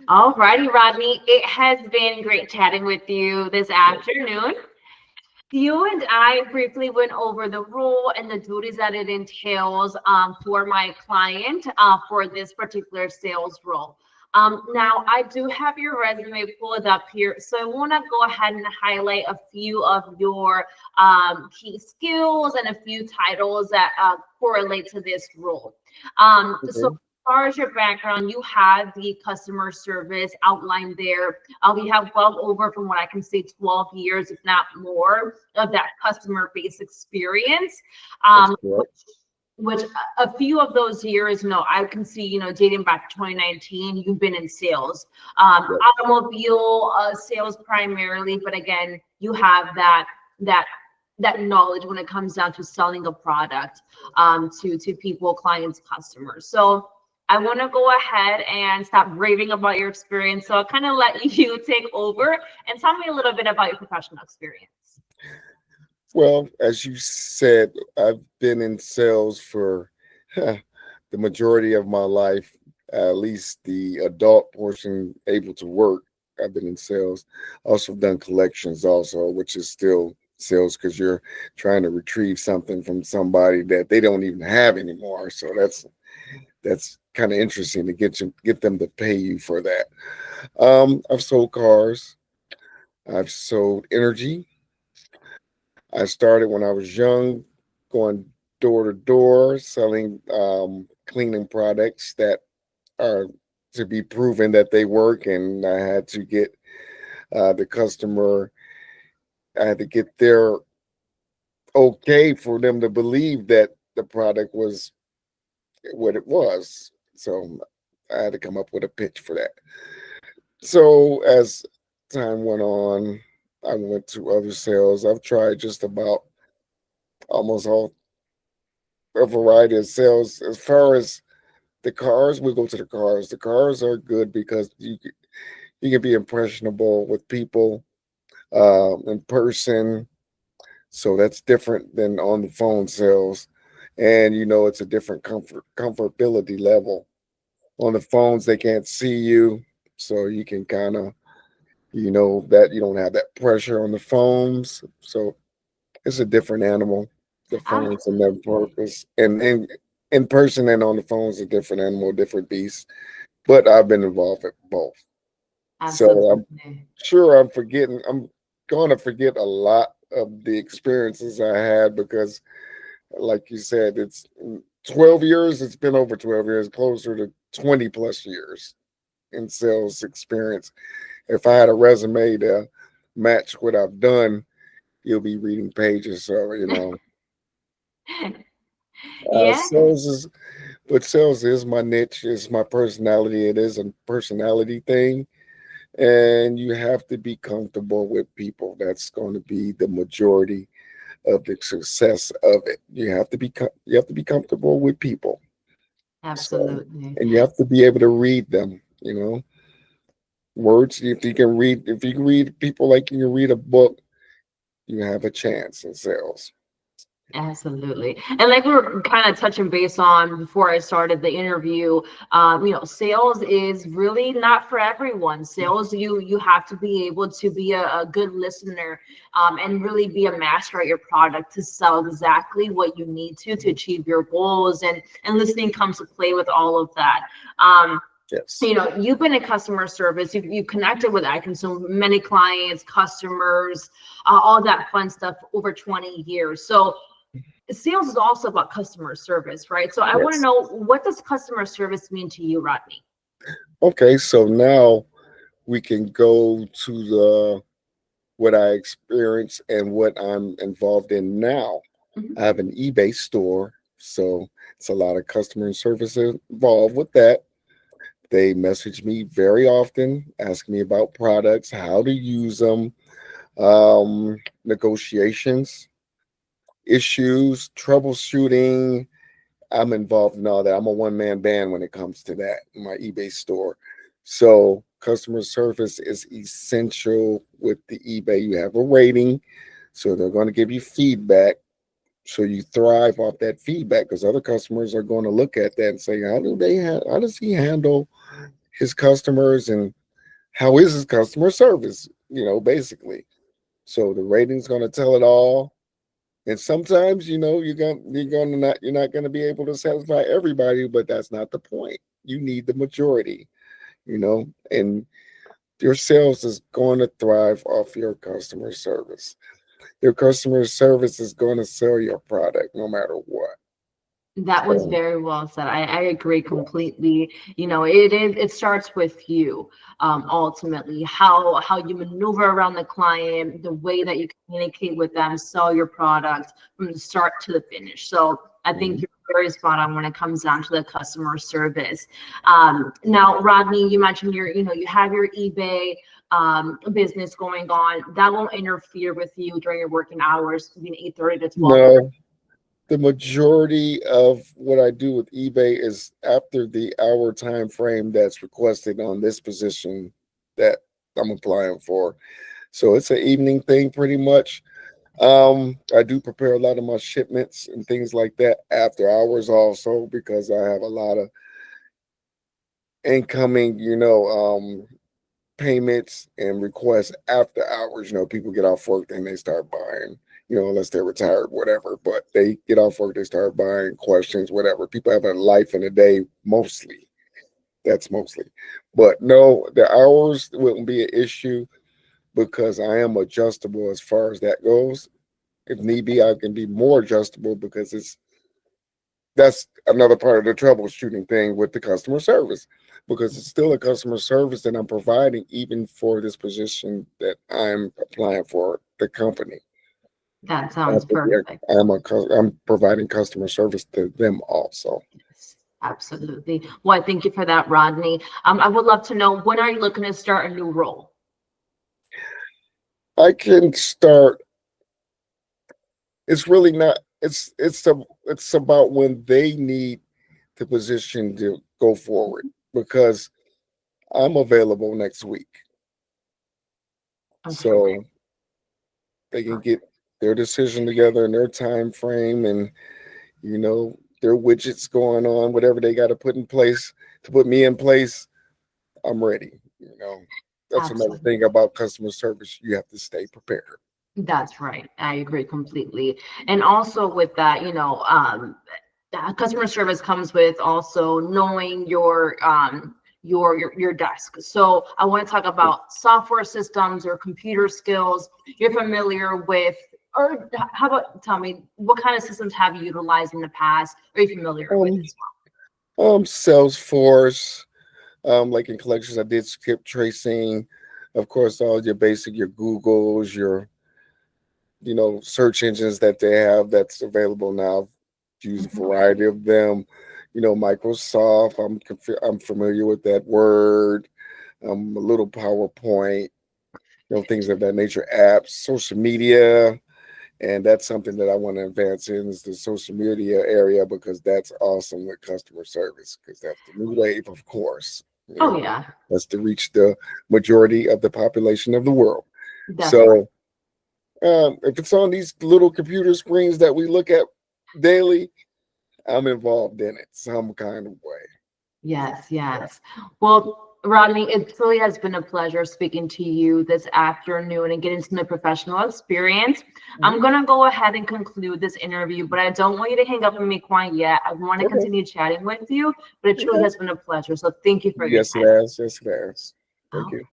Alrighty, Rodney. It has been great chatting with you this afternoon. You and I briefly went over the role and the duties that it entails for my client for this particular sales role. Now, I do have your resume pulled up here, so I want to go ahead and highlight a few of your key skills and a few titles that correlate to this role. So, Okay. as far as your background, you have the customer service outlined there. We have well over, from what I can see, 12 years, if not more, of that customer base experience. That's Um, correct. which a few of those years, I can see, dating back to 2019, you've been in sales, Yep. automobile sales primarily, but again, you have that that knowledge when it comes down to selling a product to people, clients, customers. So I want to go ahead and stop raving about your experience. So I'll kind of let you take over and tell me a little bit about your professional experience. Well, as you said, I've been in sales for the majority of my life, at least the adult portion able to work. I've been in sales. Also done collections also, which is still sales because you're trying to retrieve something from somebody that they don't even have anymore. So that's kind of interesting to get them to pay you for that. I've sold cars. I've sold energy. I started when I was young, going door to door, selling cleaning products that are to be proven that they work, and I had to get the customer. I had to get their okay for them to believe that the product was what it was. So I had to come up with a pitch for that. So as time went on, I went to other sales. I've tried just about almost all a variety of sales. As far as the cars, we go to the cars. The cars are good because you can be impressionable with people in person. So that's different than on the phone sales, and it's a different comfortability level. On the phones, they can't see you, so you can kind of that you don't have that pressure on the phones. So it's a different animal. The phones and their Absolutely. purpose, and in person and on the phones, a different animal, different beast. But I've been involved with both, so I'm Absolutely. sure I'm forgetting. I'm going to forget a lot of the experiences I had because, like you said, it's 12 years. It's been over 12 years, closer to 20 plus years in sales experience. If I had a resume to match what I've done, you'll be reading pages. So Yeah, sales is but sales is my niche. It's my personality. It is a personality thing, and you have to be comfortable with people. That's going to be the majority of the success of it. You have to be comfortable with people. So, absolutely. and you have to be able to read them. Words. If you can read people like you can read a book, you have a chance in sales. Absolutely. And like we were kind of touching base on before I started the interview, sales is really not for everyone. Sales, you have to be able to be a good listener, and really be a master at your product to sell exactly what you need to achieve your goals. And listening comes to play with all of that. Um, Yes. you've been in customer service, you've connected with, I can so many clients, customers, all that fun stuff over 20 years. So sales is also about customer service, right? So I want to Yes. know, what does customer service mean to you, Rodney? Okay. So now we can go to the what I experience and what I'm involved in now. Mhm. I have an eBay store, so it's a lot of customer service involved with that. They message me very often, ask me about products, how to use them, negotiations, issues, troubleshooting. I'm involved in all that. I'm a one man band when it comes to that in my eBay store. So customer service is essential with the eBay. You have a rating, so they're going to give you feedback. So you thrive off that feedback because other customers are going to look at that and say, how does he handle his customers and how is his customer service, basically. So the rating's going to tell it all. And sometimes, you're not going to be able to satisfy everybody, but that's not the point. You need the majority, and your sales is going to thrive off your customer service. Your customer service is going to sell your product no matter what. That was So, very well said. I agree yeah. completely. It starts with you, ultimately, how you maneuver around the client, the way that you communicate with them, sell your product from the start to the finish. So I think Mhm. you're very spot on when it comes down to the customer service. Now, Rodney, you mentioned you have your eBay business going on. That won't interfere with you during your working hours between 8:30 to 12. No, the majority of what I do with eBay is after the hour time frame that's requested on this position that I'm applying for. So it's an evening thing pretty much. I do prepare a lot of my shipments and things like that after hours also because I have a lot of incoming, payments and requests after hours. People get off work and they start buying, unless they're retired, whatever. But they get off work, they start buying questions, whatever. People have a life in a day mostly. That's mostly. But no, the hours wouldn't be an issue because I am adjustable as far as that goes. If need be, I can be more adjustable because that's another part of the troubleshooting thing with the customer service because it's still a customer service that I'm providing even for this position that I'm applying for the company. That sounds perfect. I'm providing customer service to them also. Yes, absolutely. Well, thank you for that, Rodney. I would love to know, when are you looking to start a new role? I can start. It's really not. It's about when they need the position to go forward because I'm available next week, Okay. so they can get their decision together in their time frame and their widgets going on, whatever they got to put in place to put me in place. I'm ready. That's another Absolutely. thing about customer service. You have to stay prepared. That's right. I agree completely. And also with that, customer service comes with also knowing your desk. So I want to talk about software systems or computer skills you're familiar with, or how about tell me what kind of systems have you utilized in the past? Are you familiar with Um, as Salesforce, like in collections, I did skip tracing. Of course, all your basic, your Googles, your search engines that they have that's available now. Use a well? variety of them. Microsoft. I'm familiar with that word. A little PowerPoint. Things of that nature. Apps, social media, and that's something that I want to advance in is the social media area because that's awesome with customer service because that's the new wave, of course. Oh yeah, That's to reach the majority of the population of the world. definitely. So if it's on these little computer screens that we look at daily, I'm involved in it some kind of way. Yes, yes. Well, Rodney, it truly has been a pleasure speaking to you this afternoon and getting some of the professional experience. I'm Mhm. going to go ahead and conclude this interview, but I don't want you to hang up on me quite yet. I want to Okay. continue chatting with you, but it truly Okay. has been a pleasure. So thank you for your Yes, it time. has. Yes, it has. Thank Oh, you.